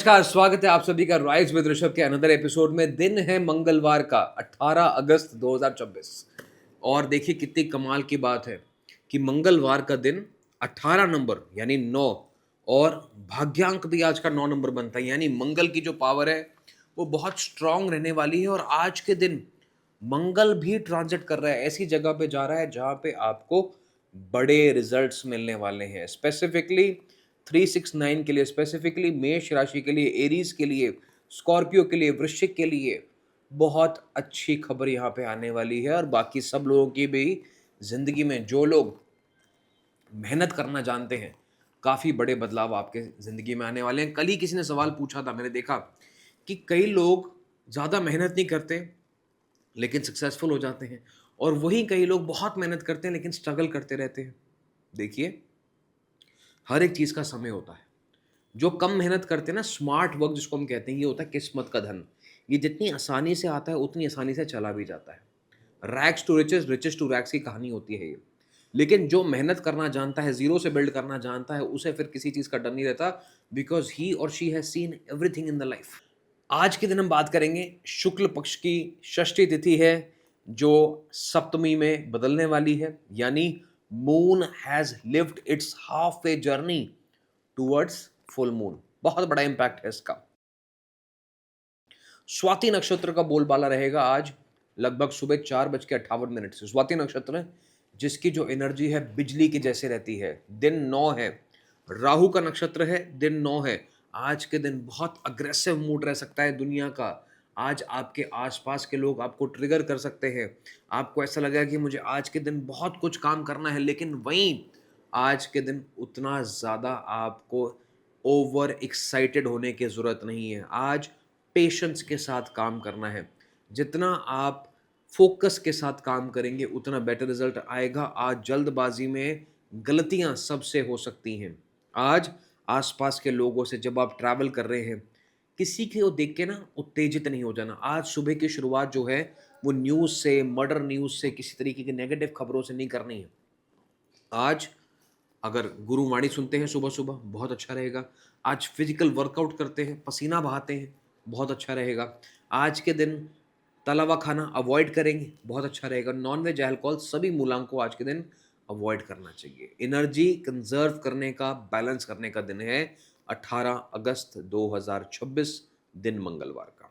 नमस्कार, स्वागत है आप सभी का राइज विद ऋषभ के अनदर एपिसोड में। दिन है मंगलवार का 18 अगस्त 2024 और देखिए कितनी कमाल की बात है कि मंगलवार का दिन 18 नंबर यानी 9 और भाग्यांक भी आज का 9 नंबर बनता है, यानी मंगल की जो पावर है वो बहुत स्ट्रांग रहने वाली है। और आज के दिन मंगल भी ट्रांजिट कर रहा है, ऐसी जगह पे जा रहा है जहां पे आपको बड़े रिजल्ट्स मिलने वाले हैं। स्पेसिफिकली 369 के लिए, स्पेसिफिकली मेष राशि के लिए, एरीज के लिए, स्कॉर्पियो के लिए, वृश्चिक के लिए बहुत अच्छी खबर यहाँ पे आने वाली है। और बाकी सब लोगों की भी जिंदगी में जो लोग मेहनत करना जानते हैं, काफ़ी बड़े बदलाव आपके ज़िंदगी में आने वाले हैं। कल ही किसी ने सवाल पूछा था, मैंने देखा कि कई लोग ज़्यादा मेहनत नहीं करते लेकिन सक्सेसफुल हो जाते हैं, और वहीं कई लोग बहुत मेहनत करते हैं लेकिन स्ट्रगल करते रहते हैं। देखिए, हर एक चीज़ का समय होता है। जो कम मेहनत करते हैं ना, स्मार्ट वर्क जिसको हम कहते हैं, ये होता है किस्मत का धन। ये जितनी आसानी से आता है उतनी आसानी से चला भी जाता है। Rags to riches, riches to rags की कहानी होती है ये। लेकिन जो मेहनत करना जानता है, जीरो से बिल्ड करना जानता है, उसे फिर किसी चीज़ का डर नहीं रहता, बिकॉज ही और she has seen everything in the life. आज के दिन हम बात करेंगे शुक्ल पक्ष की षष्ठी तिथि है जो सप्तमी में बदलने वाली है, यानी moon has lived it's half a journey towards full moon. बहुत बड़ा इंपैक्ट है इसका। स्वाति नक्षत्र का बोलबाला रहेगा आज लगभग सुबह 4:58 से। स्वाति नक्षत्र जिसकी जो एनर्जी है बिजली की जैसे रहती है। दिन 9 है, राहु का नक्षत्र है, दिन 9 है। आज के दिन बहुत अग्रेसिव मूड रह सकता है दुनिया का। आज आपके आसपास के लोग आपको ट्रिगर कर सकते हैं। आपको ऐसा लगेगा कि मुझे आज के दिन बहुत कुछ काम करना है, लेकिन वहीं आज के दिन उतना ज़्यादा आपको ओवर एक्साइटेड होने की ज़रूरत नहीं है। आज पेशेंस के साथ काम करना है। जितना आप फोकस के साथ काम करेंगे उतना बेटर रिजल्ट आएगा। आज जल्दबाजी में गलतियां सबसे हो सकती हैं। आज आसपास के लोगों से जब आप ट्रैवल कर रहे हैं, किसी को देख के ना उत्तेजित नहीं हो जाना। आज सुबह की शुरुआत जो है वो न्यूज़ से, मर्डर न्यूज़ से, किसी तरीके की नेगेटिव खबरों से नहीं करनी है। आज अगर गुरुवाणी सुनते हैं सुबह सुबह, बहुत अच्छा रहेगा। आज फिजिकल वर्कआउट करते हैं, पसीना बहाते हैं, बहुत अच्छा रहेगा। आज के दिन तला हुआ खाना अवॉइड करेंगे, बहुत अच्छा रहेगा। नॉन वेज, अल्कोहल, सभी मूलांक को आज के दिन अवॉइड करना चाहिए। एनर्जी कंजर्व करने का, बैलेंस करने का दिन है 18 अगस्त 2026, दिन मंगलवार का।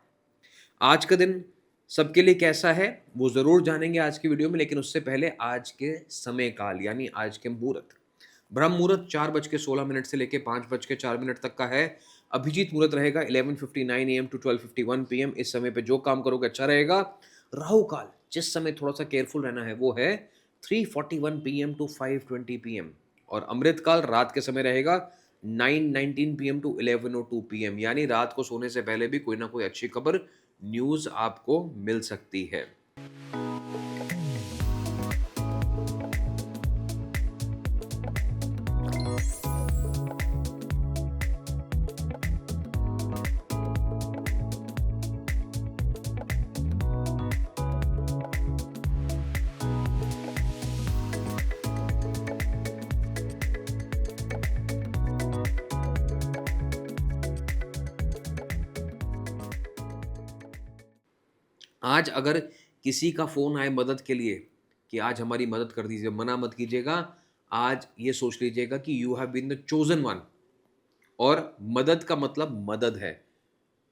आज का दिन सबके लिए कैसा है वो ज़रूर जानेंगे आज की वीडियो में, लेकिन उससे पहले आज के समय काल यानी आज के मुहूर्त। ब्रह्म मुहूर्त 4:16 से लेकर 5:04 तक का है। अभिजीत मुहूर्त रहेगा 11:59 AM टू 12:51 PM। इस समय पे जो काम करोगे अच्छा रहेगा। राहु काल जिस समय थोड़ा सा केयरफुल रहना है वो है 3:41 PM टू 5:20 PM। और अमृत काल रात के समय रहेगा 9:19 PM टू 11:02 PM, यानी रात को सोने से पहले भी कोई ना कोई अच्छी खबर, न्यूज़ आपको मिल सकती है। आज अगर किसी का फ़ोन आए मदद के लिए कि आज हमारी मदद कर दीजिए, मना मत कीजिएगा। आज ये सोच लीजिएगा कि you have been the chosen one. और मदद का मतलब मदद है।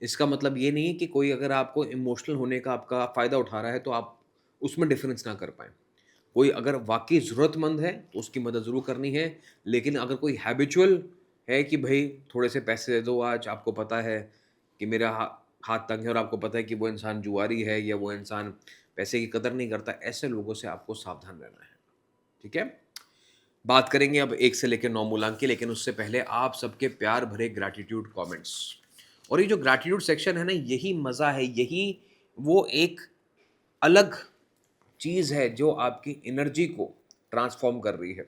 इसका मतलब ये नहीं है कि कोई अगर आपको इमोशनल होने का आपका फ़ायदा उठा रहा है तो आप उसमें डिफ़रेंस ना कर पाएँ। कोई अगर वाक़ई ज़रूरतमंद है तो उसकी मदद ज़रूर करनी है, लेकिन अगर कोई हैबिचुअल है कि भई थोड़े से पैसे दे दो आज, आपको पता है कि मेरा हाथ तंग है और आपको पता है कि वो इंसान जुआरी है या वो इंसान पैसे की कदर नहीं करता, ऐसे लोगों से आपको सावधान रहना है। ठीक है? बात करेंगे अब 1 से लेकर 9 मूलांक की, लेकिन उससे पहले आप सबके प्यार भरे ग्रैटिट्यूड कमेंट्स। और ये जो ग्रैटिट्यूड सेक्शन है ना, यही मज़ा है, यही वो एक अलग चीज़ है जो आपकी एनर्जी को ट्रांसफॉर्म कर रही है।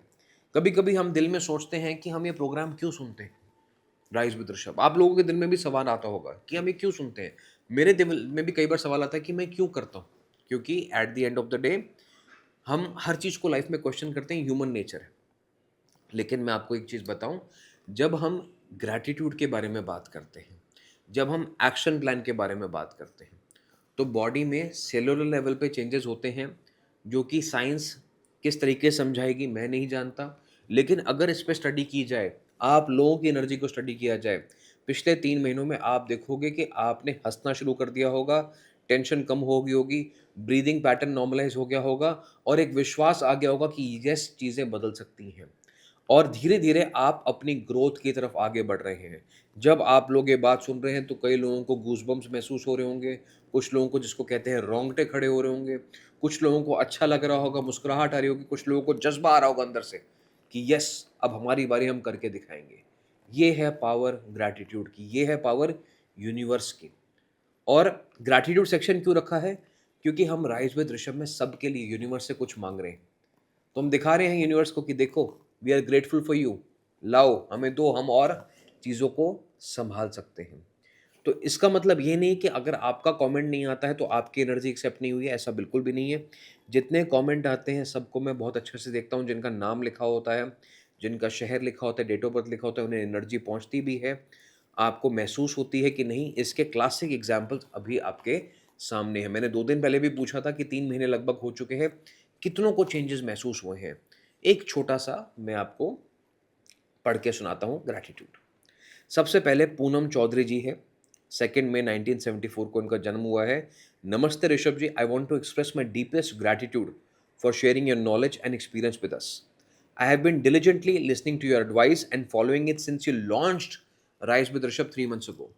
कभी-कभी हम दिल में सोचते हैं कि हम ये प्रोग्राम क्यों सुनते हैं? Rise with Rishabh. आप लोगों के दिल में भी सवाल आता होगा कि हम ये क्यों सुनते हैं? मेरे दिल में भी कई बार सवाल आता है कि मैं क्यों करता हूँ? क्योंकि at the end of the day हम हर चीज़ को लाइफ में क्वेश्चन करते हैं, ह्यूमन नेचर है। लेकिन मैं आपको एक चीज़ बताऊँ, जब हम ग्रैटिट्यूड के बारे में बात करते हैं, जब हम एक्शन प्लान के बारे में बात करते हैं, तो बॉडी में सेलुलर लेवल पे चेंजेस होते हैं, जो कि साइंस किस तरीके से समझाएगी मैं नहीं जानता। लेकिन अगर इस पे स्टडी की जाए, आप लोगों की एनर्जी को स्टडी किया जाए, पिछले 3 महीनों में आप देखोगे कि आपने हँसना शुरू कर दिया होगा, टेंशन कम हो गई होगी, ब्रीदिंग पैटर्न नॉर्मलाइज़ हो गया होगा और एक विश्वास आ गया होगा कि येस, चीज़ें बदल सकती हैं। और धीरे-धीरे आप अपनी ग्रोथ की तरफ आगे बढ़ रहे हैं। जब आप लोग ये बात सुन रहे हैं तो कई लोगों को गूज़बम्प्स महसूस हो रहे होंगे, कुछ लोगों को जिसको कहते हैं रोंगटे खड़े हो रहे होंगे, कुछ लोगों को अच्छा लग रहा होगा, मुस्कुराहट आ रही होगी, कुछ लोगों को जज़्बा आ रहा होगा अंदर से कि यस, अब हमारी बारी, हम करके दिखाएँगे। ये है पावर ग्रैटिट्यूड की, ये है पावर यूनिवर्स की। और ग्रैटिट्यूड सेक्शन क्यों रखा है? क्योंकि हम राइज़ विद ऋषभ में सबके लिए यूनिवर्स से कुछ माँग रहे हैं। तो हम दिखा रहे हैं यूनिवर्स को कि देखो, we are grateful for you, लाओ हमें दो, हम और चीज़ों को संभाल सकते हैं। तो इसका मतलब ये नहीं कि अगर आपका कमेंट नहीं आता है तो आपकी एनर्जी एक्सेप्ट नहीं हुई है, ऐसा बिल्कुल भी नहीं है। जितने कमेंट आते हैं सबको मैं बहुत अच्छे से देखता हूँ, जिनका नाम लिखा होता है, जिनका शहर लिखा होता है, डेट ऑफ बर्थ लिखा होता है, उन्हें एनर्जी पहुँचती भी है। आपको महसूस होती है कि नहीं, इसके क्लासिक एग्ज़ाम्पल्स अभी आपके सामने हैं। मैंने 2 दिन पहले भी पूछा था कि 3 महीने लगभग हो चुके हैं, कितनों को चेंजेस महसूस हुए हैं? एक छोटा-सा मैं आपको पढ़ के सुनाता हूँ ग्रैटिट्यूड। सबसे पहले पूनम चौधरी जी है, 2 मई 1974 को इनका जन्म हुआ है। नमस्ते Rishabh ji, I want to express my deepest gratitude for sharing your knowledge and experience with us. I have been diligently listening to your advice and following it since you launched Rise with Rishabh 3 months ago.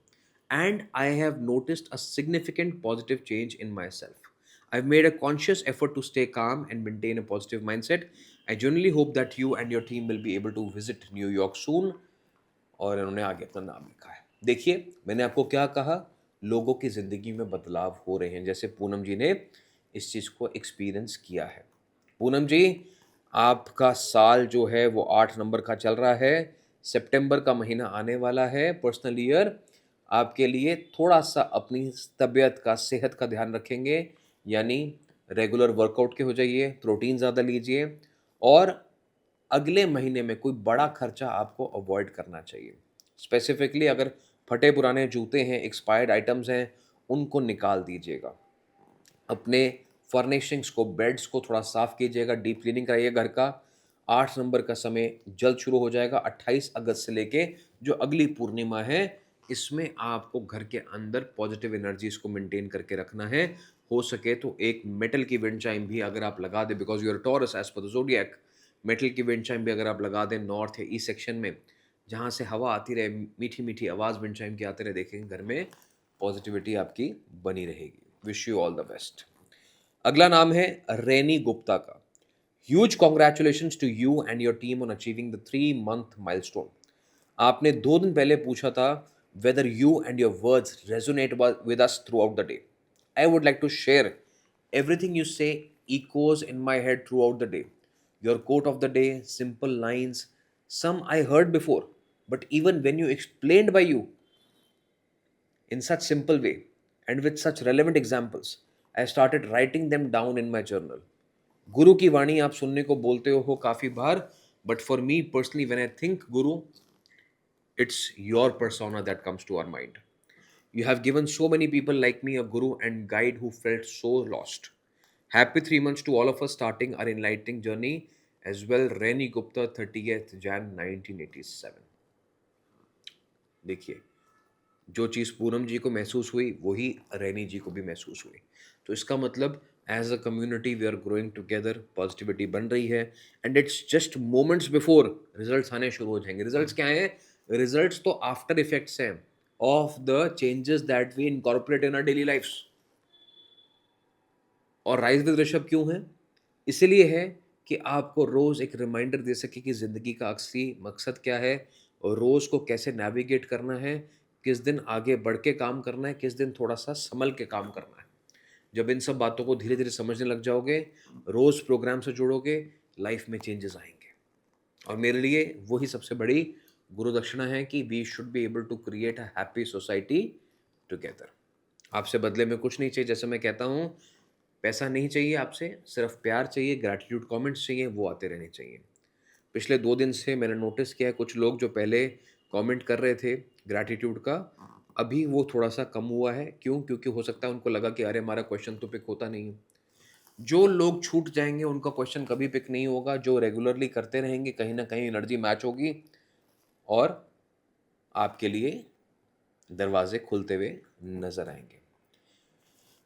And I have noticed a significant positive change in myself. I've made a conscious effort to stay calm and maintain a positive mindset. I genuinely hope that you and your team will be able to visit New York soon. और इन्होंने आगे अपना नाम लिखा है। देखिए, मैंने आपको क्या कहा, लोगों की ज़िंदगी में बदलाव हो रहे हैं, जैसे पूनम जी ने इस चीज़ को एक्सपीरियंस किया है। पूनम जी, आपका साल जो है वो 8 नंबर का चल रहा है, सितंबर का महीना आने वाला है, पर्सनल ईयर, आपके लिए थोड़ा-सा अपनी तबीयत का, सेहत का ध्यान रखेंगे, यानी रेगुलर वर्कआउट के हो जाइए, प्रोटीन ज़्यादा लीजिए और अगले महीने में कोई बड़ा खर्चा आपको अवॉइड करना चाहिए। स्पेसिफिकली अगर फटे पुराने जूते हैं, एक्सपायर्ड आइटम्स हैं, उनको निकाल दीजिएगा। अपने फर्निशिंग्स को, बेड्स को थोड़ा साफ कीजिएगा, डीप क्लीनिंग कराइए घर का। 8 नंबर का समय जल्द शुरू हो जाएगा, 28 अगस्त से लेके जो अगली पूर्णिमा है, इसमें आपको घर के अंदर पॉजिटिव एनर्जीज़ को मेंटेन करके रखना है। हो सके तो एक मेटल की विंड चाइम भी अगर आप लगा दें, because you are Taurus as per the zodiac, metal की विंड चाइम भी अगर आप लगा दें नॉर्थ या ईस्ट सेक्शन में, जहाँ से हवा आती रहे, मीठी-मीठी आवाज़ विंड चाइम की आते रहे, देखेंगे घर में पॉजिटिविटी आपकी बनी रहेगी। Wish you all the best. अगला नाम है रेनी गुप्ता का। Huge congratulations to you and your team on achieving the 3 month milestone. आपने 2 दिन पहले पूछा था whether you and your words resonate with us throughout the day. I would like to share everything you say echoes in my head throughout the day. Your quote of the day, simple lines, some I heard before, but even when you explained by you in such simple way and with such relevant examples, I started writing them down in my journal. गुरु की वाणी आप सुनने को बोलते हो काफी बार, but for me personally when I think guru, it's your persona that comes to our mind. You have given so many people like me a guru and guide who felt so lost. Happy 3 months to all of us starting our enlightening journey as well. Reni Gupta, 30th Jan 1987. देखिए, जो चीज़ पूनम जी को महसूस हुई वही रैनी जी को भी महसूस हुई। तो इसका मतलब as a community we are growing together, positivity बन रही है and it's just moments before results आने शुरू हो जाएंगे। रिजल्ट्स क्या हैं? रिजल्ट्स तो आफ्टर इफेक्ट्स हैं of the changes that we incorporate in our daily lifes. और राइज विद ऋषभ क्यों है? इसीलिए है कि आपको रोज़ एक रिमाइंडर दे सके कि ज़िंदगी का असली मकसद क्या है और रोज़ को कैसे नेविगेट करना है, किस दिन आगे बढ़ के काम करना है, किस दिन थोड़ा-सा सँभल के काम करना है। जब इन सब बातों को धीरे-धीरे समझने लग जाओगे, रोज़ प्रोग्राम से जुड़ोगे, लाइफ़ में चेंजेस आएँगे। और मेरे लिए वही सबसे बड़ी गुरु दक्षिणा है कि we should be able to create a happy society together. आपसे बदले में कुछ नहीं चाहिए, जैसे मैं कहता हूँ, पैसा नहीं चाहिए आपसे, सिर्फ प्यार चाहिए, ग्रैटिट्यूड कमेंट्स चाहिए, वो आते रहने चाहिए। पिछले 2 दिन से मैंने नोटिस किया है कुछ लोग जो पहले कमेंट कर रहे थे ग्रैटिट्यूड का, अभी वो थोड़ा-सा कम हुआ है, क्यों? क्योंकि हो सकता है उनको लगा कि अरे! हमारा क्वेश्चन तो पिक होता नहीं है। जो लोग छूट जाएँगे उनका क्वेश्चन कभी पिक नहीं होगा, जो रेगुलरली करते रहेंगे कहीं न कहीं एनर्जी मैच होगी और आपके लिए दरवाज़े खुलते हुए नज़र आएँगे।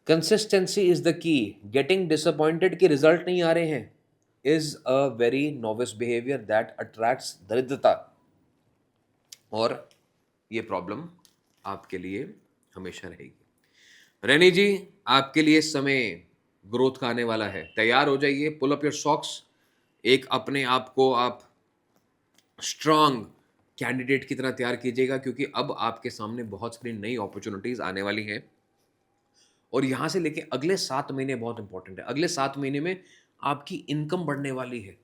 Consistency is the key, getting disappointed कि रिज़ल्ट नहीं आ रहे हैं, is a very novice behaviour that attracts दरिद्रता और ये प्रॉब्लम आपके लिए हमेशा रहेगी। रैनी जी, आपके लिए समय ग्रोथ का आने वाला है। तैयार हो जाइए, पुल अप योर सॉक्स। एक अपने आप को आप स्ट्रॉन्ग कैंडिडेट की तरह तैयार कीजिएगा क्योंकि अब आपके सामने बहुत सारी नई अपॉर्च्युनिटीज़ आने वाली हैं और यहाँ से लेके अगले 7 महीने बहुत इंपॉर्टेंट है। अगले 7 महीने में आपकी इनकम बढ़ने वाली है।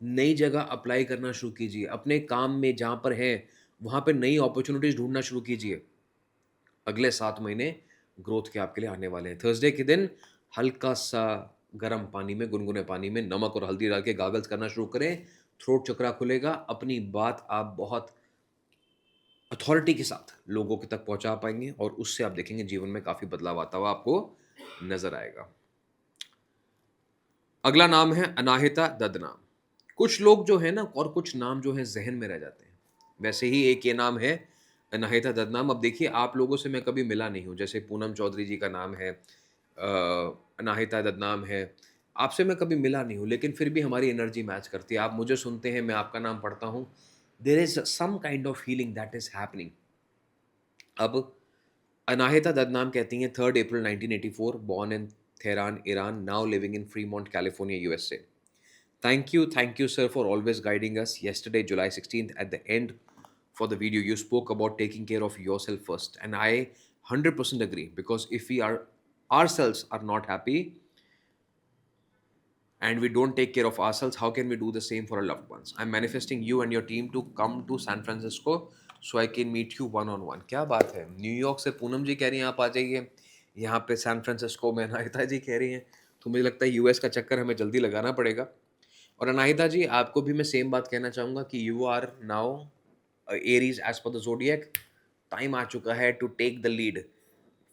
नई जगह अप्लाई करना शुरू कीजिए। अपने काम में जहाँ पर हैं, वहाँ पे नई अपॉर्च्युनिटीज़ ढूँढना शुरू कीजिए। अगले 7 महीने ग्रोथ के आपके लिए आने वाले हैं। थर्सडे के दिन हल्का-सा गर्म पानी में, गुनगुने पानी में नमक और हल्दी डाल के गागल्स करना शुरू करें। थ्रोट चक्रा खुलेगा। अपनी बात आप बहुत अथॉरिटी के साथ लोगों के तक पहुँचा पाएँगे और उससे आप देखेंगे जीवन में काफ़ी बदलाव आता हुआ आपको नज़र आएगा। अगला नाम है अनाहिता ददनाम। कुछ लोग जो है ना और कुछ नाम जो है ज़हन में रह जाते हैं। वैसे ही एक ये नाम है अनाहिता ददनाम। अब देखिए आप लोगों से मैं कभी मिला नहीं हूँ, जैसे पूनम चौधरी जी का नाम है, अनाहिता ददनाम है। आपसे मैं कभी मिला नहीं हूँ, लेकिन फिर भी हमारी एनर्जी मैच करती है। आप मुझे सुनते हैं, मैं आपका नाम पढ़ता हूँ। There is some kind of feeling that is happening. अब अनाहिता ददनाम कहती हैं 3 April 1984, born in Tehran, Iran, now living in Fremont, California, USA. Thank you, sir, for always guiding us. Yesterday, July 16th, at the end for the video, you spoke about taking care of yourself first. And I 100% agree because if we are ourselves are not happy and we don't take care of ourselves, how can we do the same for our loved ones? I'm manifesting you and your team to come to San Francisco so I can meet you one on one. क्या बात है, New York से पूनम जी कह रही हैं आप आ जाइए, यहाँ पे सैन फ्रांसिस्को में अनाहिता जी कह रही हैं, तो मुझे लगता है यूएस का चक्कर हमें जल्दी लगाना पड़ेगा। और अनाहिता जी, आपको भी मैं सेम बात कहना चाहूँगा कि you are now Aries as per the zodiac. Time आ चुका है to take the lead.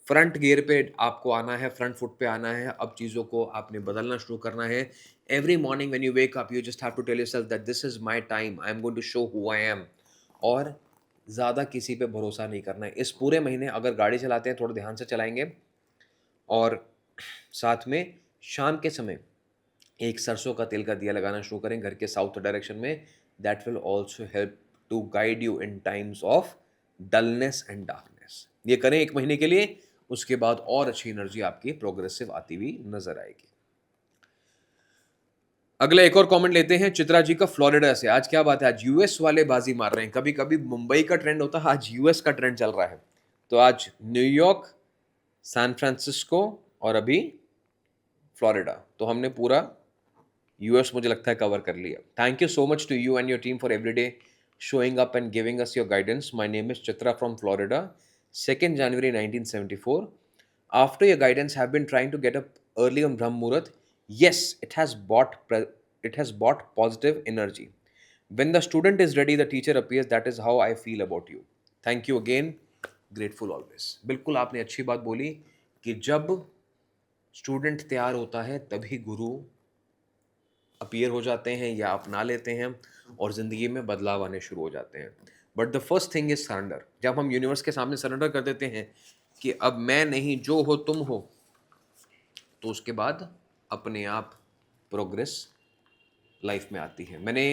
Front gear पे आपको आना है, फ्रंट फुट पे आना है। अब चीज़ों को आपने बदलना शुरू करना है। Every morning when you wake up, you just have to tell yourself that this is my time, I am going to show who I am. और ज़्यादा किसी पे भरोसा नहीं करना है। इस पूरे महीने अगर गाड़ी चलाते हैं, थोड़ा ध्यान से चलाएँगे और साथ में शाम के समय एक सरसों का तेल का दिया लगाना शुरू करें घर के साउथ डायरेक्शन में। That will also help to guide you in times of dullness and darkness. ये करें 1 महीने के लिए, उसके बाद और अच्छी एनर्जी आपकी प्रोग्रेसिव आती हुई नजर आएगी। अगला एक और कमेंट लेते हैं चित्रा जी का फ्लोरिडा से। आज क्या बात है, आज यूएस वाले बाजी मार रहे हैं। कभी कभी मुंबई का ट्रेंड होता है, आज यूएस का ट्रेंड चल रहा है। तो आज न्यूयॉर्क, सैन फ्रांसिस्को और अभी फ्लोरिडा, तो हमने पूरा यूएस मुझे लगता है कवर कर लिया। Thank you so much to you and your team for every day showing up and giving us your guidance. My name is Chitra from Florida, 2nd January 1974. After your guidance, have been trying to get up early on Brahm Muhurat. Yes, it has brought positive energy. When the student is ready, the teacher appears. That is how I feel about you. Thank you again. Grateful always. बिल्कुल आपने अच्छी बात बोली कि जब student तैयार होता है तभी गुरु अपीयर हो जाते हैं या अपना लेते हैं और ज़िंदगी में बदलाव आने शुरू हो जाते हैं। But the first thing is surrender. जब हम यूनिवर्स के सामने सरेंडर कर देते हैं कि अब मैं नहीं, जो हो तुम हो, तो उसके बाद अपने आप प्रोग्रेस लाइफ में आती है। मैंने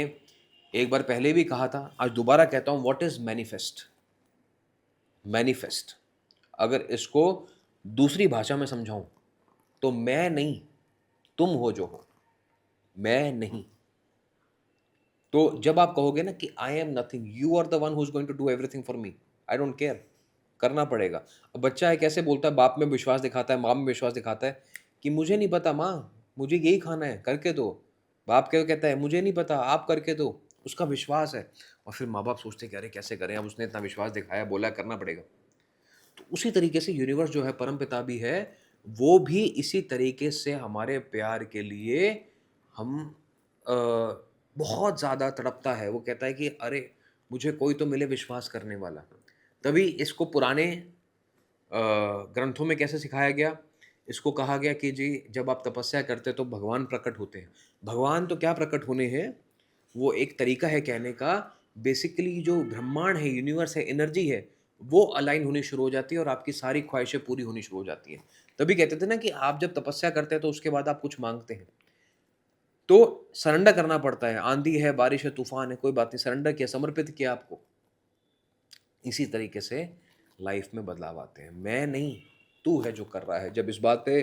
एक बार पहले भी कहा था, आज दोबारा कहता हूँ, व्हाट इज़ मैनिफेस्ट? मैनिफेस्ट अगर इसको दूसरी भाषा में समझाऊं तो मैं नहीं, तुम हो जो हो, मैं नहीं। तो जब आप कहोगे ना कि I am nothing, you are the one who is going to do everything for me, I don't care, करना पड़ेगा। अब बच्चा है कैसे बोलता है, बाप में विश्वास दिखाता है, माँ में विश्वास दिखाता है कि मुझे नहीं पता माँ, मुझे यही खाना है, करके दो। बाप क्या कहता है, मुझे नहीं पता, आप करके दो। उसका विश्वास है। और फिर माँ बाप सोचते कि अरे कैसे करें, अब उसने इतना विश्वास दिखाया, बोला करना पड़ेगा। तो उसी तरीके से यूनिवर्स जो है, परम पिता भी है, वो भी इसी तरीके से हमारे प्यार के लिए हम अ, बहुत ज़्यादा तड़पता है। वो कहता है कि अरे मुझे कोई तो मिले विश्वास करने वाला। तभी इसको पुराने ग्रंथों में कैसे सिखाया गया? इसको कहा गया कि जी जब आप तपस्या करते हैं तो भगवान प्रकट होते हैं। भगवान तो क्या प्रकट होने हैं, वो एक तरीका है कहने का। बेसिकली जो ब्रह्मांड है, यूनिवर्स है, एनर्जी है, वो अलाइन होनी शुरू हो जाती है और आपकी सारी ख्वाहिशें पूरी होनी शुरू हो जाती हैं। तभी कहते थे ना कि आप जब तपस्या करते हैं तो उसके बाद आप कुछ माँगते हैं। तो सरेंडर करना पड़ता है, आँधी है, बारिश है, तूफ़ान है, कोई बात नहीं, सरेंडर किया, समर्पित किया आपको। इसी तरीके से लाइफ में बदलाव आते हैं। मैं नहीं, तू है जो कर रहा है। जब इस बात पे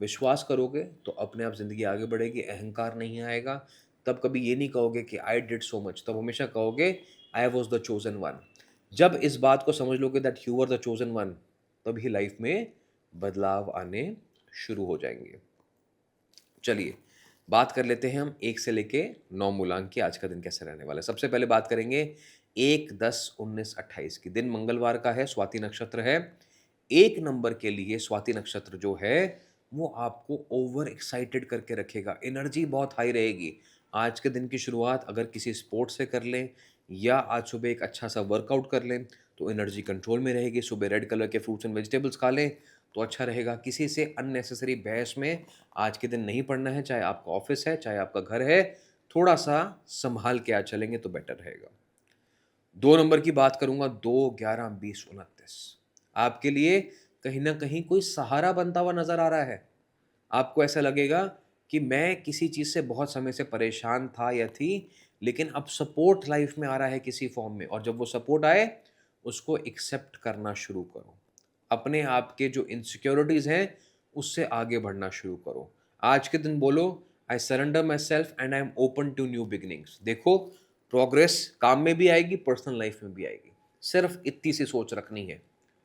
विश्वास करोगे तो अपने आप ज़िंदगी आगे बढ़ेगी, अहंकार नहीं आएगा। तब कभी ये नहीं कहोगे कि आई डिड सो मच, तब हमेशा कहोगे I was the chosen one. जब इस बात को समझ लोगे that you are the chosen one, तभी लाइफ में बदलाव आने शुरू हो जाएँगे। चलिए, बात कर लेते हैं हम 1 से लेके 9 मूलांक की, आज का दिन कैसे रहने वाला है। सबसे पहले बात करेंगे 1, 10, 19, 28 की। दिन मंगलवार का है, स्वाति नक्षत्र है। 1 नंबर के लिए स्वाति नक्षत्र जो है, वो आपको ओवर एक्साइटेड करके रखेगा, एनर्जी बहुत हाई रहेगी। आज के दिन की शुरुआत अगर किसी स्पोर्ट्स से कर लें या आज सुबह एक अच्छा-सा वर्कआउट कर लें, तो एनर्जी कंट्रोल में रहेगी। सुबह रेड कलर के फ्रूट्स एंड वेजिटेबल्स खा लें, तो अच्छा रहेगा। किसी से अननेसेसरी बहस में आज के दिन नहीं पड़ना है, चाहे आपका ऑफिस है, चाहे आपका घर है, थोड़ा-सा सँभाल के आज चलेंगे तो बेटर रहेगा। 2 नंबर की बात करूँगा, 2, 11, 20, 29 आपके लिए कहीं न कहीं कोई सहारा बनता हुआ नज़र आ रहा है। आपको ऐसा लगेगा कि मैं किसी चीज़ से बहुत समय से परेशान था या थी, लेकिन अब सपोर्ट लाइफ़ में आ रहा है किसी फ़ॉर्म में, और जब वो सपोर्ट आए, उसको एक्सेप्ट करना शुरू करो। अपने आप के जो इनसिक्योरिटीज़ हैं, उससे आगे बढ़ना शुरू करो। आज के दिन बोलो, I surrender myself and I am open to new beginnings. देखो, प्रोग्रेस काम में भी आएगी, पर्सनल लाइफ में भी आएगी। सिर्फ इतनी सी सोच रखनी है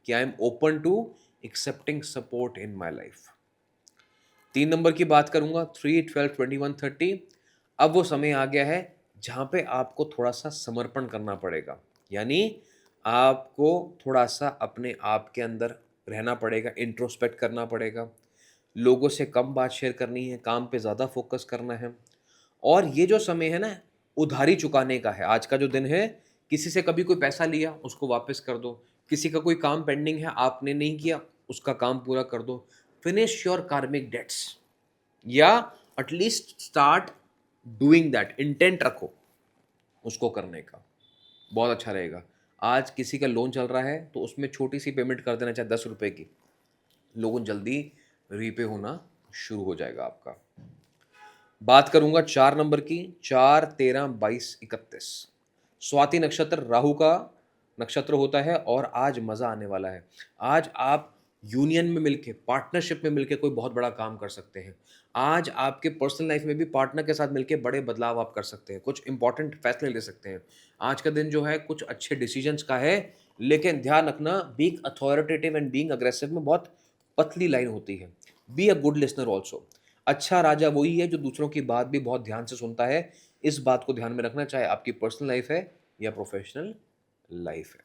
कि I am open to accepting support in my life. 3 number की बात करूँगा, 3, 12, 21, 30। अब वो समय आ गया है जहाँ पे आपको थोड़ा-सा समर्पण करना पड़ेगा। यानी आपको थोड़ा-सा अपने आप के अंदर रहना पड़ेगा, इंट्रोस्पेक्ट करना पड़ेगा। लोगों से कम बात शेयर करनी है, काम पे ज़्यादा फ़ोकस करना है। और ये जो समय है ना, उधारी चुकाने का है। आज का जो दिन है, किसी से कभी कोई पैसा लिया, उसको वापस कर दो। किसी का कोई काम पेंडिंग है, आपने नहीं किया, उसका काम पूरा कर दो। फिनिश योर कार्मिक डेट्स, या at least start doing that, intent रखो उसको करने का, बहुत अच्छा रहेगा। आज किसी का लोन चल रहा है तो उसमें छोटी सी पेमेंट कर देना, चाहे 10 रुपए की, लोन जल्दी रीपे होना शुरू हो जाएगा आपका। बात करूंगा 4 नंबर की, 4, 13, 22, 31। स्वाति नक्षत्र राहु का नक्षत्र होता है और आज मजा आने वाला है। आज आप यूनियन में मिलके, पार्टनरशिप में मिलके कोई बहुत बड़ा काम कर सकते हैं। आज आपके पर्सनल लाइफ में भी पार्टनर के साथ मिलके बड़े बदलाव आप कर सकते हैं, कुछ इंपॉर्टेंट फैसले ले सकते हैं। आज का दिन जो है कुछ अच्छे डिसीजंस का है, लेकिन ध्यान रखना, being authoritative and being aggressive में बहुत पतली लाइन होती है। Be a good listener also. अच्छा राजा वही है जो दूसरों की बात भी बहुत ध्यान से सुनता है। इस बात को ध्यान में रखना, चाहे आपकी पर्सनल लाइफ है या प्रोफेशनल लाइफ है।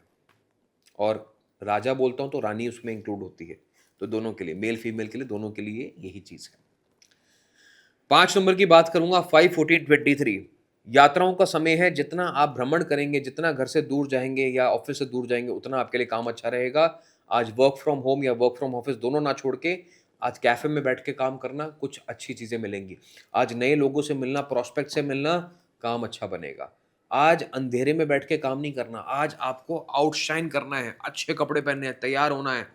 और राजा बोलता हूं तो रानी उसमें इंक्लूड होती है, तो दोनों के लिए, मेल फीमेल के लिए, दोनों के लिए यही चीज है। 5 नंबर की बात करूंगा, 5, 14, 23। यात्राओं का समय है। जितना आप भ्रमण करेंगे, जितना घर से दूर जाएंगे या ऑफिस से दूर जाएंगे, उतना आपके लिए काम अच्छा रहेगा। आज वर्क फ्रॉम होम या वर्क फ्रॉम ऑफिस दोनों ना छोड़ के आज कैफे में बैठ के काम करना, कुछ अच्छी चीजें मिलेंगी। आज नए लोगों से मिलना, प्रोस्पेक्ट से मिलना, काम अच्छा बनेगा। आज अंधेरे में बैठ के काम नहीं करना, आज आपको आउटशाइन करना है, अच्छे कपड़े पहनने हैं, तैयार होना है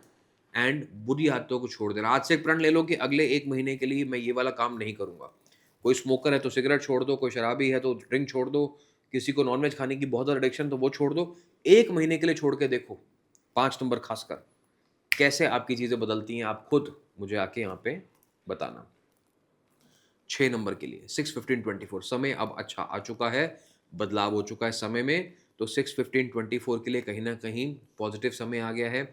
एंड बुरी आदतों को छोड़ देना। आज से एक प्रण ले लो कि अगले 1 महीने के लिए मैं ये वाला काम नहीं करूँगा। कोई स्मोकर है तो सिगरेट छोड़ दो, कोई शराबी है तो ड्रिंक छोड़ दो, किसी को नॉन-वेज खाने की बहुत ज़्यादा एडिक्शन तो वो छोड़ दो। 1 महीने के लिए छोड़ के देखो, 5 नंबर खासकर, कैसे आपकी चीज़ें बदलती हैं, आप खुद मुझे आके यहाँ पे बताना। 6 नंबर के लिए 6, 15, 24 समय अब अच्छा आ चुका है, बदलाव हो चुका है समय में, तो 6, 15, 24 के लिए कहीं न कहीं पॉजिटिव समय आ गया है।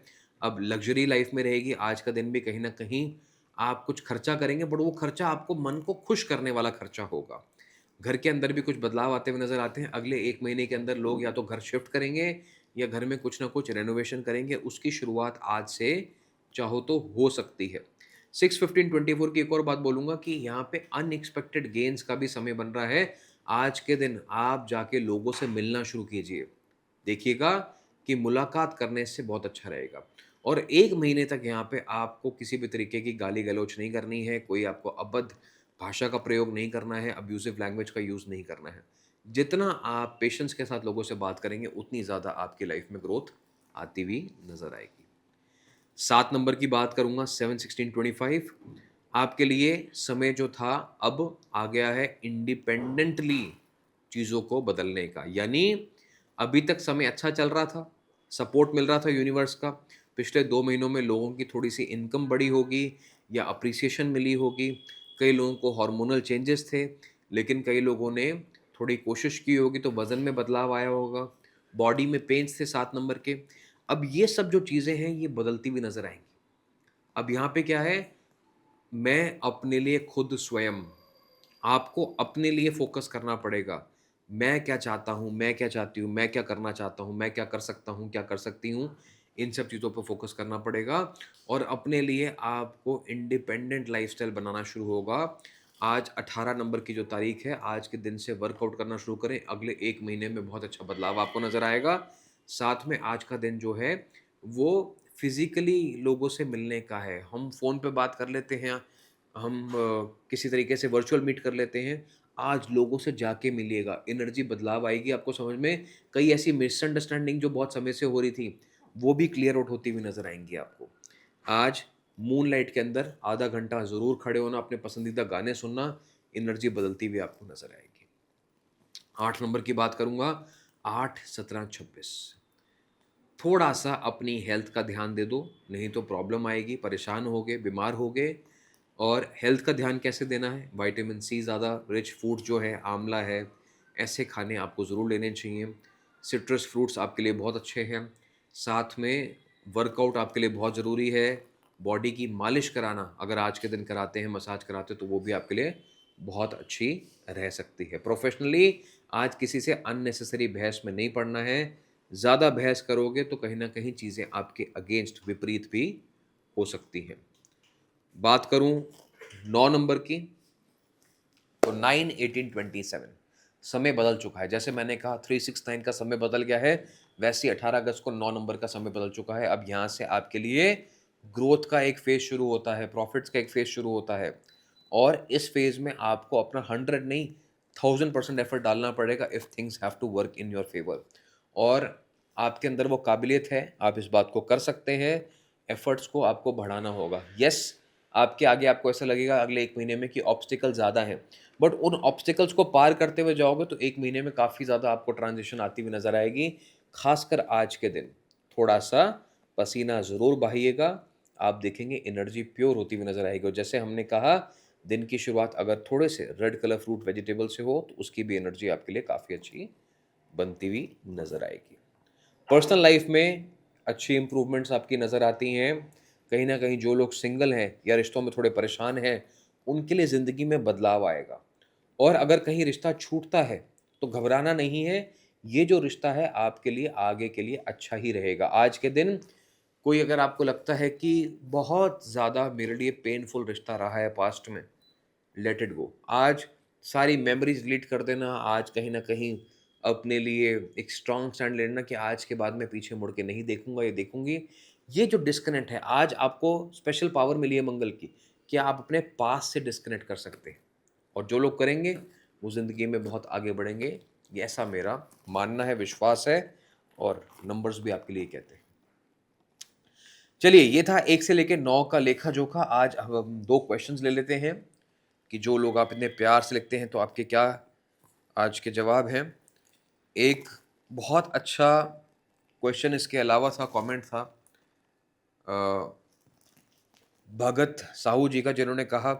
अब लग्ज़री लाइफ़ में रहेगी, आज का दिन भी कहीं न कहीं आप कुछ खर्चा करेंगे, बट वो खर्चा आपको मन को खुश करने वाला खर्चा होगा। घर के अंदर भी कुछ बदलाव आते हुए नज़र आते हैं। अगले 1 महीने के अंदर लोग या तो घर शिफ्ट करेंगे या घर में कुछ न कुछ रेनोवेशन करेंगे, उसकी शुरुआत आज से चाहो तो हो सकती है। 6, 15, 24 की एक और बात बोलूँगा कि यहाँ पे अनएक्सपेक्टेड गेन्स का भी समय बन रहा है। आज के दिन आप जाके लोगों से मिलना शुरू कीजिए। देखिएगा कि मुलाकात करने से बहुत अच्छा रहेगा। और 1 महीने तक यहाँ पे आपको किसी भी तरीके की गाली-गलौच नहीं करनी है, कोई आपको अभद्र भाषा का प्रयोग नहीं करना है, अब्यूसिव लैंग्वेज का यूज़ नहीं करना है। जितना आप पेशेंस के साथ लोगों से बात करेंगे, उतनी ज़्यादा आपकी लाइफ में ग्रोथ आती हुई नज़र आएगी। 7 नंबर की बात करूँगा 7-16-25 आपके लिए समय जो था अब आ गया है इंडिपेंडेंटली चीज़ों को बदलने का। यानी अभी तक समय अच्छा चल रहा था, सपोर्ट मिल रहा था यूनिवर्स का। पिछले 2 महीनों में लोगों की थोड़ी-सी इनकम बढ़ी होगी या एप्रिसिएशन मिली होगी। कई लोगों को हार्मोनल चेंजेस थे, लेकिन कई लोगों ने थोड़ी कोशिश की होगी तो वज़न में बदलाव आया होगा। बॉडी में पेन्स थे 7 नंबर के। अब ये सब जो चीज़ें हैं ये बदलती हुई नज़र आएँगी। अब यहाँ पे क्या है, मैं अपने लिए खुद स्वयं आपको अपने लिए फ़ोकस करना पड़ेगा। मैं क्या चाहता हूँ, मैं क्या चाहती हूँ, मैं क्या करना चाहता हूँ, मैं क्या कर सकता हूँ, क्या कर सकती हूँ, इन सब चीज़ों पे फ़ोकस करना पड़ेगा और अपने लिए आपको इंडिपेंडेंट लाइफ़स्टाइल बनाना शुरू होगा। आज 18 नंबर की जो तारीख है, आज के दिन से वर्कआउट करना शुरू करें, अगले 1 महीने में बहुत अच्छा बदलाव आपको नज़र आएगा। साथ में आज का दिन जो है, वो फिज़िकली लोगों से मिलने का है। हम फ़ोन पे बात कर लेते हैं, हम किसी तरीके से वर्चुअल मीट कर लेते हैं। आज लोगों से जाके मिलिएगा, एनर्जी बदलाव आएगी आपको समझ में। कई ऐसी मिसअंडरस्टैंडिंग जो बहुत समय से हो रही थी, वो भी क्लियर आउट होती हुई नज़र आएँगी आपको। आज मूनलाइट के अंदर आधा घंटा ज़रूर खड़े होना, अपने पसंदीदा गाने सुनना, एनर्जी बदलती हुई आपको नज़र आएगी। 8 नंबर की बात करूँगा, 8, 17, 26 थोड़ा-सा अपनी हेल्थ का ध्यान दे दो, नहीं तो प्रॉब्लम आएगी, परेशान होगे, बीमार होगे। और हेल्थ का ध्यान कैसे देना है? विटामिन सी ज़्यादा रिच फूड जो है, आंवला है, ऐसे खाने आपको ज़रूर लेने चाहिए। सिट्रस फ्रूट्स आपके लिए बहुत अच्छे हैं। साथ में वर्कआउट आपके लिए बहुत ज़रूरी है। बॉडी की मालिश कराना अगर आज के दिन कराते हैं, मसाज कराते हैं, तो वो भी आपके लिए बहुत अच्छी रह सकती है। प्रोफ़ेशनली आज किसी से अननेसेसरी बहस में नहीं पड़ना है। ज़्यादा बहस करोगे तो कहीं न कहीं चीज़ें आपके अगेंस्ट विपरीत भी हो सकती हैं। बात करूँ 9 नंबर की, तो 9, 18, 27 समय बदल चुका है। जैसे मैंने कहा 369 का समय बदल गया है, वैसे ही 18 अगस्त को 9 नंबर का समय बदल चुका है। अब यहाँ से आपके लिए ग्रोथ का एक फ़ेज़ शुरू होता है, प्रॉफ़िट्स का एक फ़ेज़ शुरू होता है और इस फ़ेज़ में आपको अपना 100 नहीं 1000% एफ़र्ट डालना पड़ेगा if things have to work in your favour. और आपके अंदर वो काबिलियत है, आप इस बात को कर सकते हैं, एफ़र्ट्स को आपको बढ़ाना होगा। येस, आपके आगे आपको ऐसा लगेगा अगले 1 महीने में कि ऑब्स्टिकल ज़्यादा हैं, बट उन ऑब्स्टिकल्स को पार करते हुए जाओगे तो 1 महीने में काफ़ी ज़्यादा आपको ट्रांज़िशन आती हुई नज़र आएगी। ख़ासकर आज के दिन थोड़ा-सा पसीना ज़रूर बहाइएगा, आप देखेंगे एनर्जी प्योर होती हुई नज़र आएगी और जैसे हमने कहा, दिन की शुरुआत अगर थोड़े से रेड कलर फ्रूट वेजिटेबल से हो, तो उसकी भी एनर्जी आपके लिए काफ़ी अच्छी बनती हुई नज़र आएगी। पर्सनल लाइफ में अच्छी इम्प्रूवमेंट्स आपकी नज़र आती हैं। कहीं न कहीं जो लोग सिंगल हैं या रिश्तों में थोड़े परेशान हैं, उनके लिए ज़िंदगी में बदलाव आएगा। और अगर कहीं रिश्ता छूटता है, तो घबराना नहीं है, ये जो रिश्ता है आपके लिए आगे के लिए अच्छा ही रहेगा। आज के दिन कोई अगर आपको लगता है कि बहुत ज़्यादा मेरे लिए पेनफुल रिश्ता रहा है पास्ट में, लेट इट गो। आज सारी मेमोरीज़ डिलीट कर देना, आज कहीं न कहीं अपने लिए एक स्ट्रॉन्ग स्टैंड लेना कि आज के बाद मैं पीछे मुड़ के नहीं देखूँगा या देखूँगी। ये जो डिस्कनेक्ट है, आज आपको स्पेशल पावर मिली है मंगल की, कि आप अपने पास्ट से डिस्कनेक्ट कर सकते हैं और जो लोग करेंगे, वो ज़िंदगी में बहुत आगे बढ़ेंगे। ये ऐसा मेरा मानना है, विश्वास है और नंबर्स भी आपके लिए कहते हैं। चलिए, ये था 1 से लेके 9 का लेखा-जोखा। आज हम 2 क्वेश्चंस ले लेते हैं कि जो लोग आप इतने प्यार से लिखते हैं, तो आपके क्या आज के जवाब हैं। एक बहुत अच्छा क्वेश्चन इसके अलावा था, कमेंट था अ, भगत साहू जी का, जिन्होंने कहा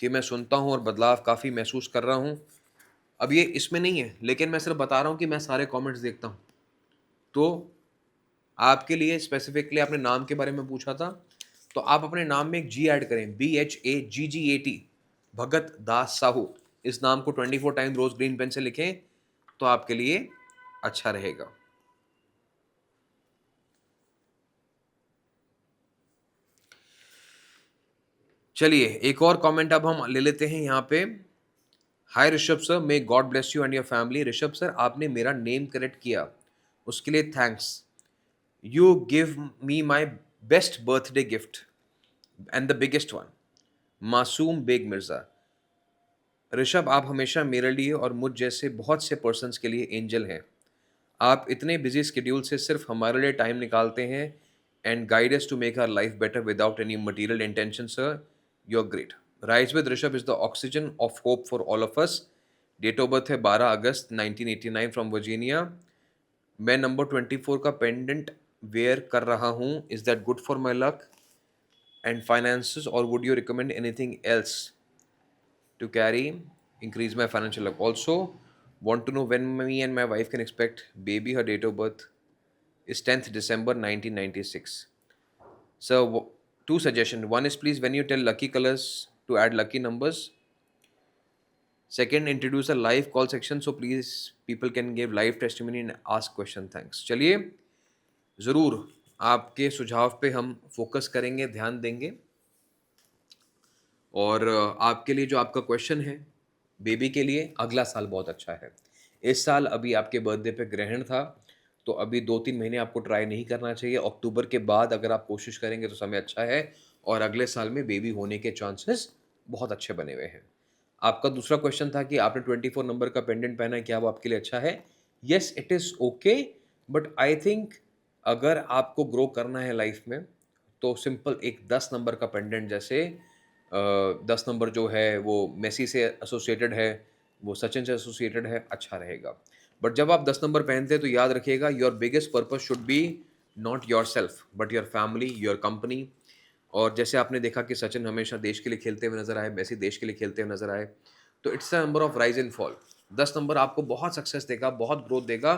कि मैं सुनता हूँ और बदलाव काफ़ी महसूस कर रहा हूँ। अब ये इसमें नहीं है, लेकिन मैं सिर्फ बता रहा हूँ कि मैं सारे कमेंट्स देखता हूँ। तो आपके लिए स्पेसिफिकली आपने नाम के बारे में पूछा था, तो आप अपने नाम में एक जी ऐड करें, BHAGGAT, भगत दास साहू। इस नाम को 24 टाइम रोज़ ग्रीन पेन से लिखें, तो आपके लिए अच्छा रहेगा। चलिए, एक और कमेंट अब हम ले लेते हैं यहाँ पे। Hi Rishabh sir, may God bless you and your family. Rishabh sir, आपने मेरा नेम करेक्ट किया, उसके लिए thanks. You give me my best birthday gift and the biggest one. Masoom Baig Mirza. Rishabh, आप हमेशा मेरे लिए और मुझ जैसे बहुत से पर्सन्स के लिए एंजल हैं। आप इतने बिजी स्केड्यूल से सिर्फ हमारे लिए टाइम निकालते हैं and guide us to make our life better without any material intention sir. You are great. Rise with Rishabh is the oxygen of hope for all of us. Date of birth है 12 अगस्त 1989 from Virginia. मैं number 24 का pendant wear कर रहा हूँ, is that good for my luck and finances और would you recommend anything else to carry, increase my financial luck? Also, want to know when me and my wife can expect baby. Her date of birth is 10th December 1996. So, two suggestions. One is please when you tell lucky colors to add lucky numbers. Second, introduce a live call section so please people can give live testimony and ask question. Thanks. चलिए ज़रूर आपके सुझाव पे हम focus करेंगे, ध्यान देंगे। और आपके लिए जो आपका क्वेश्चन है बेबी के लिए, अगला साल बहुत अच्छा है। इस साल अभी आपके बर्थडे पे ग्रहण था, तो अभी 2-3 महीने आपको ट्राई नहीं करना चाहिए। अक्टूबर के बाद अगर आप कोशिश करेंगे तो समय अच्छा है और अगले साल में बेबी होने के चांसेस बहुत अच्छे बने हुए हैं। आपका दूसरा क्वेश्चन था कि आपने 24 नंबर का पेंडेंट पहना है, क्या वो आपके लिए अच्छा है? Yes, it is okay, but I think अगर आपको ग्रो करना है लाइफ में तो सिंपल एक 10 नंबर का पेंडेंट, जैसे 10 नंबर जो है वो मेसी से एसोसिएटेड है, वो सचिन से एसोसिएटेड है, अच्छा रहेगा। बट जब आप 10 नंबर पहनते हैं तो याद रखिएगा your biggest purpose should be not yourself but your family, your company. और जैसे आपने देखा कि सचिन हमेशा देश के लिए खेलते हुए नजर आए, मेसी देश के लिए खेलते हुए नजर आए, तो it's a number of rise and fall. 10 number आपको बहुत सक्सेस देगा, बहुत ग्रोथ देगा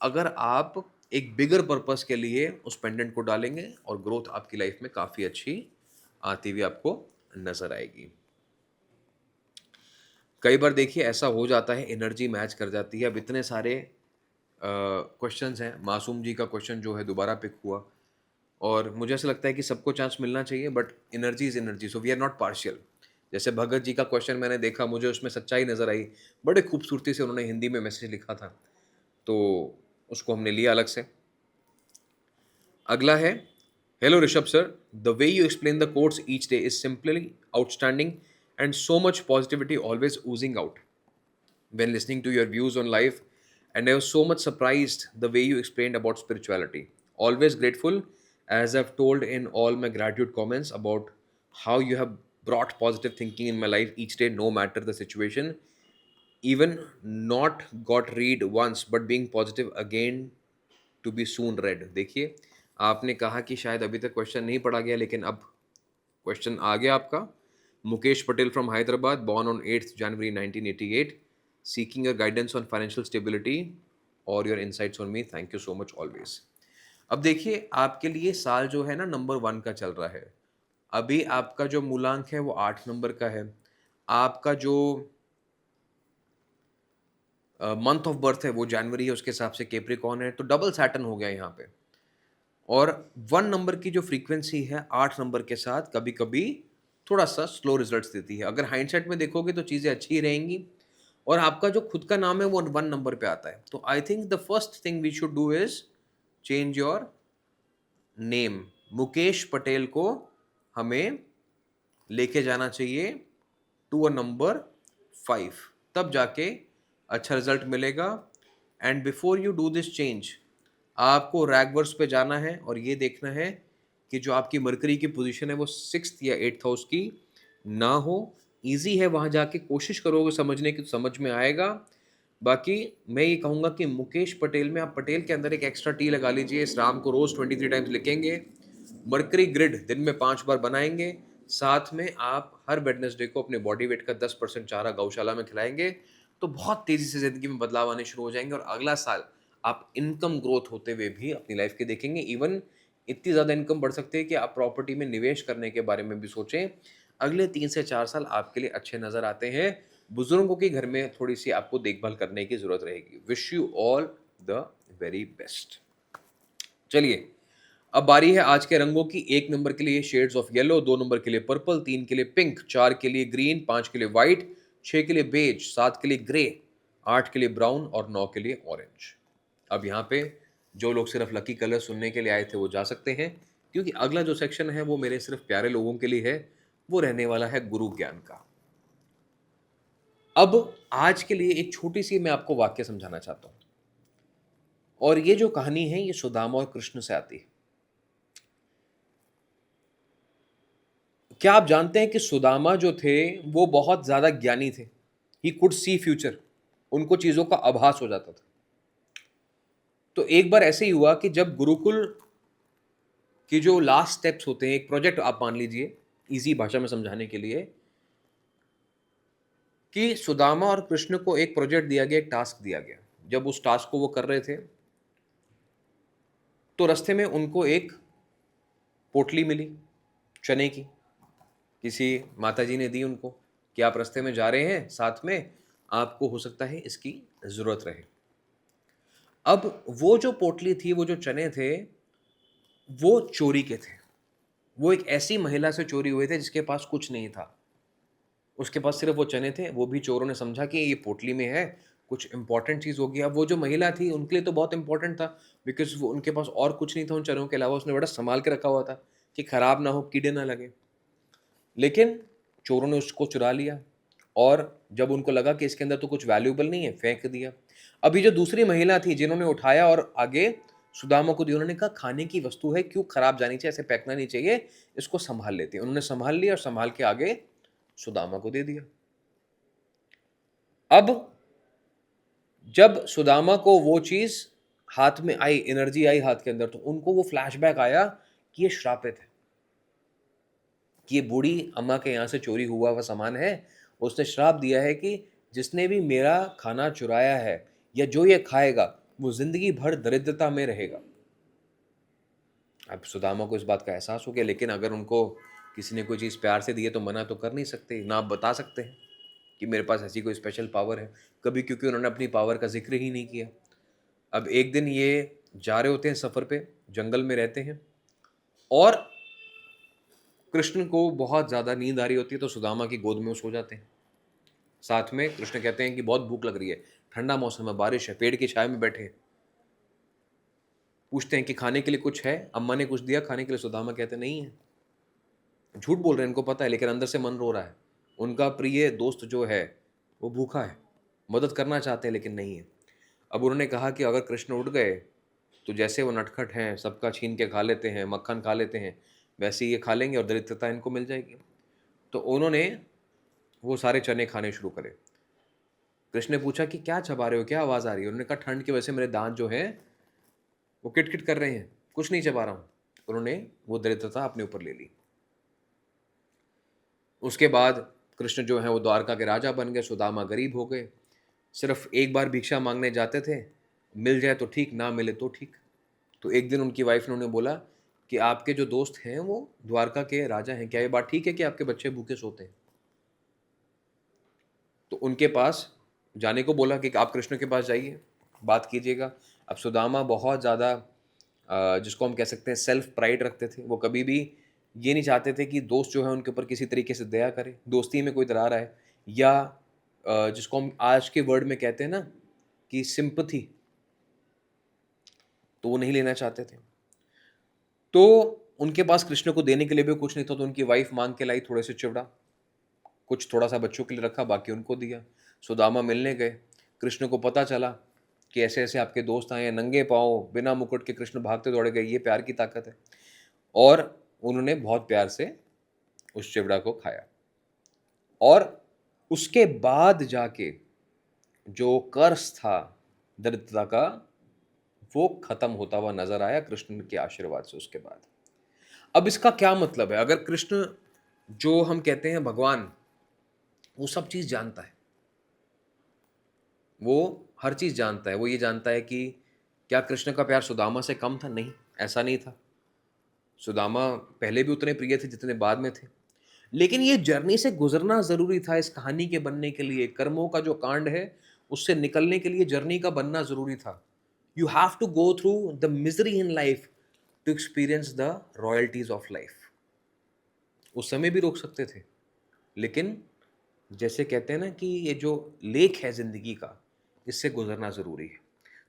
अगर आप एक बिगर पर्पस के लिए उस पेंडेंट को डालेंगे, और ग्रोथ आपकी लाइफ में काफ़ी अच्छी आती हुई आपको नजर आएगी। कई बार देखिए ऐसा हो जाता है, एनर्जी मैच कर जाती है। अब इतने सारे क्वेश्चंस हैं, मासूम जी का क्वेश्चन जो है दोबारा पिक हुआ, और मुझे ऐसा लगता है कि सबको चांस मिलना चाहिए, but energy is energy, so we are not partial. जैसे भगत जी का क्वेश्चन मैंने देखा, मुझे उसमें सच्चाई नजर आई, बड़े खूबसूरती से उन्होंने हिंदी में मैसेज लिखा था, तो उसको हमने लिया अलग से। अगला है, hello Rishabh sir, the way you explain the course each day is simply outstanding and so much positivity always oozing out when listening to your views on life, and I was so much surprised the way you explained about spirituality. Always grateful, as I've told in all my gratitude comments, about how you have brought positive thinking in my life each day, no matter the situation. Even not got read once but being positive again to be soon read. देखिए, आपने कहा कि शायद अभी तक question नहीं पढ़ा गया, लेकिन अब क्वेश्चन आ गया आपका। Mukesh Patel from Hyderabad, born on 8th January 1988, seeking your guidance on financial stability or your insights on me. Thank you so much always. अब देखिए आपके लिए साल जो है ना नंबर 1 का चल रहा है। अभी आपका जो मूलांक है वो 8 नंबर का है। आपका जो मंथ ऑफ बर्थ है वो जनवरी है, उसके हिसाब से कैप्रिकॉर्न है, तो डबल सैटर्न हो गया यहाँ पे। और 1 नंबर की जो फ्रीक्वेंसी है 8 नंबर के साथ कभी कभी थोड़ा सा स्लो रिजल्ट्स देती है। अगर हाइंडसाइट में देखोगे तो चीज़ें अच्छी ही रहेंगी, और आपका जो खुद का नाम है वो 1 नंबर पे आता है। तो I think the first thing we should do is change your name. Mukesh Patel को हमें लेके जाना चाहिए टू अ नंबर 5, तब जाके अच्छा रिजल्ट मिलेगा। And before you do this change, आपको रैगवर्स पे जाना है और ये देखना है कि जो आपकी मरकरी की पोजीशन है वो 6th या 8th हाउस की ना हो। इजी है, वहाँ जाके कोशिश करोगे समझने की तो समझ में आएगा। बाकी मैं ये कहूँगा कि मुकेश पटेल में आप पटेल के अंदर एक एक्स्ट्रा टी लगा लीजिए। इस राम को रोज़ 23 टाइम्स लिखेंगे, मरकरी ग्रिड दिन में 5 बार बनाएंगे, साथ में आप हर वेडनेसडे को अपने बॉडी वेट का 10% चारा गौशाला में खिलाएंगे, तो बहुत तेज़ी से ज़िंदगी में बदलाव आने शुरू हो जाएंगे। और अगला साल आप इनकम ग्रोथ होते हुए भी अपनी लाइफ के देखेंगे। इवन इतनी ज़्यादा इनकम बढ़ सकती है कि आप प्रॉपर्टी में निवेश करने के बारे में भी सोचें। अगले 3 से 4 साल आपके लिए अच्छे नज़र आते हैं। बुजुर्गों के घर में थोड़ी सी आपको देखभाल करने की ज़रूरत रहेगी। Wish you all the very best. चलिए, अब बारी है आज के रंगों की। 1 नंबर के लिए शेड्स ऑफ येलो, 2 नंबर के लिए पर्पल, 3 के लिए पिंक, 4 के लिए ग्रीन, 5 के लिए व्हाइट, 6 के लिए बेज, 7 के लिए ग्रे, 8 के लिए ब्राउन और 9 के लिए ऑरेंज। अब यहाँ पे जो लोग सिर्फ लकी कलर सुनने के लिए आए थे वो जा सकते हैं, क्योंकि अगला जो सेक्शन है वो मेरे सिर्फ प्यारे लोगों के लिए है, वो रहने वाला है गुरु ज्ञान का। अब आज के लिए एक छोटी सी मैं आपको वाक्य समझाना चाहता हूं, और ये जो कहानी है ये सुदामा और कृष्ण से आती है। क्या आप जानते हैं कि सुदामा जो थे वो बहुत ज्यादा ज्ञानी थे। ही कुड सी फ्यूचर, उनको चीजों का आभास हो जाता था। तो एक बार ऐसे ही हुआ कि जब गुरुकुल की जो लास्ट स्टेप्स होते हैं, एक प्रोजेक्ट आप मान लीजिए इजी भाषा में समझाने के लिए, कि सुदामा और कृष्ण को एक प्रोजेक्ट दिया गया, एक टास्क दिया गया। जब उस टास्क को वो कर रहे थे तो रास्ते में उनको एक पोटली मिली चने की, किसी माताजी ने दी उनको कि आप रास्ते में जा रहे हैं, साथ में आपको हो सकता है इसकी जरूरत रहे। अब वो जो पोटली थी, वो जो चने थे, वो चोरी के थे। वो एक ऐसी महिला से चोरी हुए थे जिसके पास कुछ नहीं था, उसके पास सिर्फ वो चने थे। वो भी चोरों ने समझा कि ये पोटली में है, कुछ इंपॉर्टेंट चीज होगी। अब वो जो महिला थी उनके लिए तो बहुत इंपॉर्टेंट था, बिकॉज वो उनके पास और कुछ नहीं था उन चनों के अलावा। उसने बड़ा संभाल के रखा हुआ था कि खराब ना हो, कीड़े ना लगे। लेकिन चोरों ने उसको चुरा लिया, और जब उनको लगा कि इसके अंदर तो कुछ वैल्यूएबल नहीं है, फेंक दिया। अभी जो दूसरी महिला थी जिन्होंने उठाया और आगे सुदामा को दिया, उन्होंने कहा खाने की वस्तु है, क्यों खराब जानी चाहिए, ऐसे फेंकना नहीं चाहिए, इसको संभाल लेते हैं। उन्होंने संभाल लिया और संभाल के आगे सुदामा को दे दिया। अब जब सुदामा को वो चीज हाथ में आई, एनर्जी आई हाथ के अंदर, तो उनको वो फ्लैशबैक आया कि ये श्रापित है, कि ये बूढ़ी अम्मा के यहाँ से चोरी हुआ हुआ सामान है। उसने श्राप दिया है कि जिसने भी मेरा खाना चुराया है या जो ये खाएगा वो जिंदगी भर दरिद्रता में रहेगा। अब सुदामा को इस बात का एहसास हो गया, लेकिन अगर उनको किसी ने कोई चीज़ प्यार से दी है तो मना तो कर नहीं सकते, ना आप बता सकते हैं कि मेरे पास ऐसी कोई स्पेशल पावर है कभी, क्योंकि उन्होंने अपनी पावर का जिक्र ही नहीं किया। अब एक दिन ये जा रहे होते हैं सफ़र पे, जंगल में रहते हैं, और कृष्ण को बहुत ज़्यादा नींद आ रही होती है, तो सुदामा की गोद में वो सो जाते हैं। साथ में कृष्ण कहते हैं कि बहुत भूख लग रही है, ठंडा मौसम है, बारिश है, पेड़ की छाया में बैठे हैं। पूछते हैं कि खाने के लिए कुछ है, अम्मा ने कुछ दिया खाने के लिए? सुदामा कहते नहीं है। झूठ बोल रहे हैं, इनको पता है, लेकिन अंदर से मन रो रहा है। उनका प्रिय दोस्त जो है वो भूखा है, मदद करना चाहते हैं लेकिन नहीं है। अब उन्होंने कहा कि अगर कृष्ण उठ गए तो जैसे वो नटखट हैं, सबका छीन के खा लेते हैं, मक्खन खा लेते हैं, वैसे ही ये खा लेंगे और दरिद्रता इनको मिल जाएगी। तो उन्होंने वो सारे चने खाने शुरू करे। कृष्ण ने पूछा कि क्या चबा रहे हो, क्या आवाज़ आ रही है? उन्होंने कहा ठंड की वजह से मेरे दांत जो हैं वो किटकिट कर रहे हैं, कुछ नहीं चबा रहा हूँ। उन्होंने वो दरिद्रता अपने ऊपर ले ली। उसके बाद कृष्ण जो है वो द्वारका के राजा बन गए, सुदामा गरीब हो गए। सिर्फ एक बार भिक्षा मांगने जाते थे, मिल जाए तो ठीक, ना मिले तो ठीक। तो एक दिन उनकी वाइफ ने उन्हें बोला कि आपके जो दोस्त हैं वो द्वारका के राजा हैं, क्या ये बात ठीक है कि आपके बच्चे भूखे सोते हैं? तो उनके पास जाने को बोला कि आप कृष्ण के पास जाइए, बात कीजिएगा। अब सुदामा बहुत ज़्यादा जिसको हम कह सकते हैं सेल्फ प्राइड रखते थे। वो कभी भी ये नहीं चाहते थे कि दोस्त जो है उनके ऊपर किसी तरीके से दया करे, दोस्ती में कोई दरार आए, या जिसको हम आज के वर्ड में कहते हैं ना कि सिंपथी, तो वो नहीं लेना चाहते थे। तो उनके पास कृष्ण को देने के लिए भी कुछ नहीं था, तो उनकी वाइफ मांग के लाई थोड़े से चिवड़ा, कुछ थोड़ा सा बच्चों के लिए रखा, बाकी उनको दिया। सुदामा मिलने गए, कृष्ण को पता चला कि ऐसे ऐसे आपके दोस्त आए हैं, नंगे पाँव बिना मुकुट के कृष्ण भागते दौड़े गए, ये प्यार की ताकत है। और उन्होंने बहुत प्यार से उस चिवड़ा को खाया, और उसके बाद जाके जो कर्ज था दरिद्रता का, वो खत्म होता हुआ नजर आया कृष्ण के आशीर्वाद से उसके बाद। अब इसका क्या मतलब है? अगर कृष्ण, जो हम कहते हैं भगवान, वो सब चीज जानता है, वो हर चीज जानता है। वो ये जानता है कि क्या कृष्ण का प्यार सुदामा से कम था? नहीं, ऐसा नहीं था। सुदामा पहले भी उतने प्रिय थे जितने बाद में थे, लेकिन ये जर्नी से गुजरना जरूरी था इस कहानी के बनने के लिए। कर्मों का जो कांड है उससे निकलने के लिए जर्नी का बनना जरूरी था। You have to go through the misery in life to experience the royalties of life. उस समय भी रोक सकते थे, लेकिन जैसे कहते हैं ना कि ये जो लेख है जिंदगी का, इससे गुजरना जरूरी है।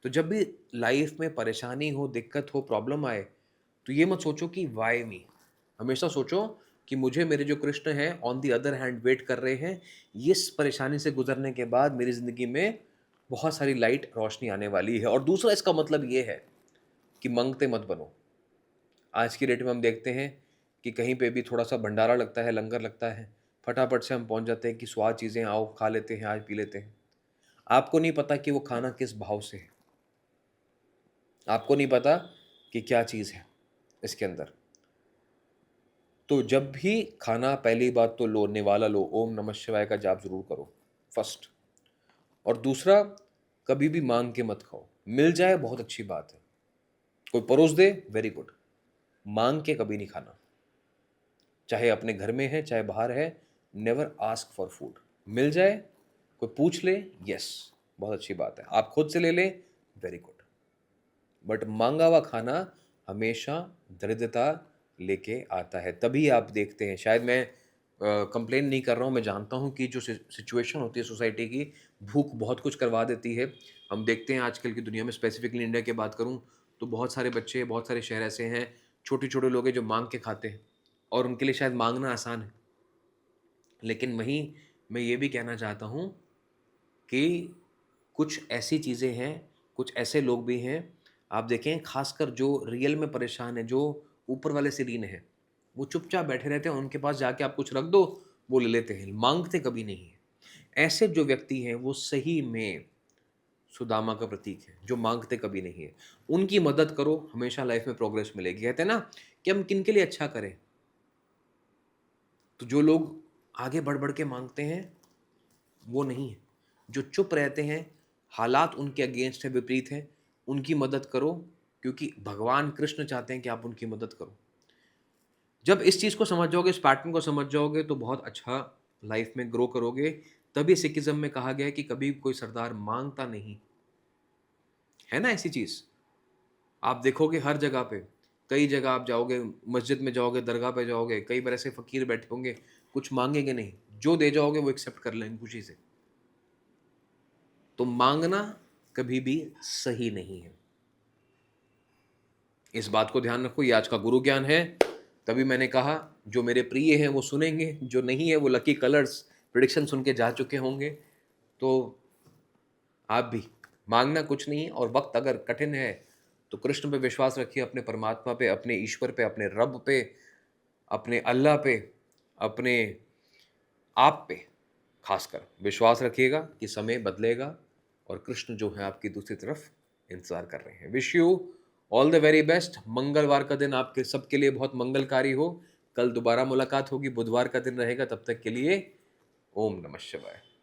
तो जब भी लाइफ में परेशानी हो, दिक्कत हो, प्रॉब्लम आए, तो ये मत सोचो कि व्हाई मी? हमेशा सोचो कि मुझे मेरे जो कृष्ण हैं on the other hand wait कर रहे हैं। इस परेशानी से गुजरने के बाद मेरी ज़िंदगी में बहुत सारी लाइट, रोशनी आने वाली है। और दूसरा इसका मतलब ये है कि माँगते मत बनो। आज की डेट में हम देखते हैं कि कहीं पे भी थोड़ा-सा भंडारा लगता है, लंगर लगता है, फटाफट से हम पहुँच जाते हैं कि स्वाद चीज़ें आओ खा लेते हैं, आज पी लेते हैं। आपको नहीं पता कि वो खाना किस भाव से है। आपको नहीं पता कि क्या चीज़ है इसके अंदर। तो जब भी खाना, पहली बात तो लो, निवाला लो, ओम नमः शिवाय का जाप ज़रूर करो, फर्स्ट। और दूसरा, कभी भी माँग के मत खाओ। मिल जाए बहुत अच्छी बात है। कोई परोस दे, वेरी गुड। माँग के कभी नहीं खाना। चाहे अपने घर में है, चाहे बाहर है, नेवर आस्क फॉर फूड। मिल जाए, कोई पूछ ले, यस, बहुत अच्छी बात है। आप खुद से ले लें, वेरी गुड। बट माँगा हुआ खाना हमेशा दरिद्रता लेके आता है। तभी आप देखते हैं, शायद मैं कंप्लेन नहीं कर रहा हूँ, मैं जानता हूँ कि जो सिचुएशन होती है सोसाइटी की, भूख बहुत कुछ करवा देती है। हम देखते हैं आजकल की दुनिया में, स्पेसिफिकली इंडिया की बात करूँ, तो बहुत सारे बच्चे, बहुत सारे शहर ऐसे हैं, छोटे-छोटे लोग हैं जो माँग के खाते हैं और उनके लिए शायद माँगना आसान है। लेकिन वहीं मैं ये भी कहना चाहता हूँ कि कुछ ऐसी चीज़ें हैं, कुछ ऐसे लोग भी हैं, आप देखें ख़ासकर जो रियल में परेशान हैं, जो ऊपर वाले से ऋणी हैं, वो चुपचाप बैठे रहते हैं, उनके पास जाके आप कुछ रख दो, वो ले लेते हैं, माँगते कभी नहीं हैं। ऐसे जो व्यक्ति हैं, वो सही में सुदामा का प्रतीक है, जो माँगते कभी नहीं हैं। उनकी मदद करो, हमेशा लाइफ़ में प्रोग्रेस मिलेगी। कहते हैं ना कि हम किन के लिए अच्छा करें? तो जो लोग आगे बढ़-बढ़ के माँगते हैं, वो नहीं है। जो चुप रहते हैं, हालात उनके अगेंस्ट है, विपरीत है, उनकी मदद करो, क्योंकि भगवान कृष्ण चाहते हैं कि आप उनकी मदद करो। जब इस चीज़ को समझ जाओगे, इस पैटर्न को समझ जाओगे, तो बहुत अच्छा लाइफ में ग्रो करोगे। तभी सिखिज़्म में कहा गया है कि कभी कोई सरदार माँगता नहीं। है ना ऐसी चीज़? आप देखोगे हर जगह पे, कई जगह आप जाओगे, मस्जिद में जाओगे, दरगाह पे जाओगे, कई बार ऐसे फ़कीर बैठे होंगे, कुछ माँगेंगे नहीं। जो दे जाओगे वो एक्सेप्ट कर लेंगे खुशी से। तो माँगना कभी भी सही नहीं है। इस बात को ध्यान रखो, ये आज का गुरु ज्ञान है। तभी मैंने कहा, जो मेरे प्रिय हैं वो सुनेंगे, जो नहीं है वो लकी कलर्स प्रेडिक्शन सुन के जा चुके होंगे। तो आप भी माँगना कुछ नहीं, और वक़्त अगर कठिन है, तो कृष्ण पे विश्वास रखिए, अपने परमात्मा पे, अपने ईश्वर पे, अपने रब पे, अपने अल्लाह पे, अपने आप पे खासकर विश्वास रखिएगा कि समय बदलेगा और कृष्ण जो है आपकी दूसरी तरफ इंतज़ार कर रहे हैं। Wish you all the very best. मंगलवार का दिन आपके सबके लिए बहुत मंगलकारी हो। कल दोबारा मुलाकात होगी, बुधवार का दिन रहेगा। तब तक के लिए ओम नमः शिवाय।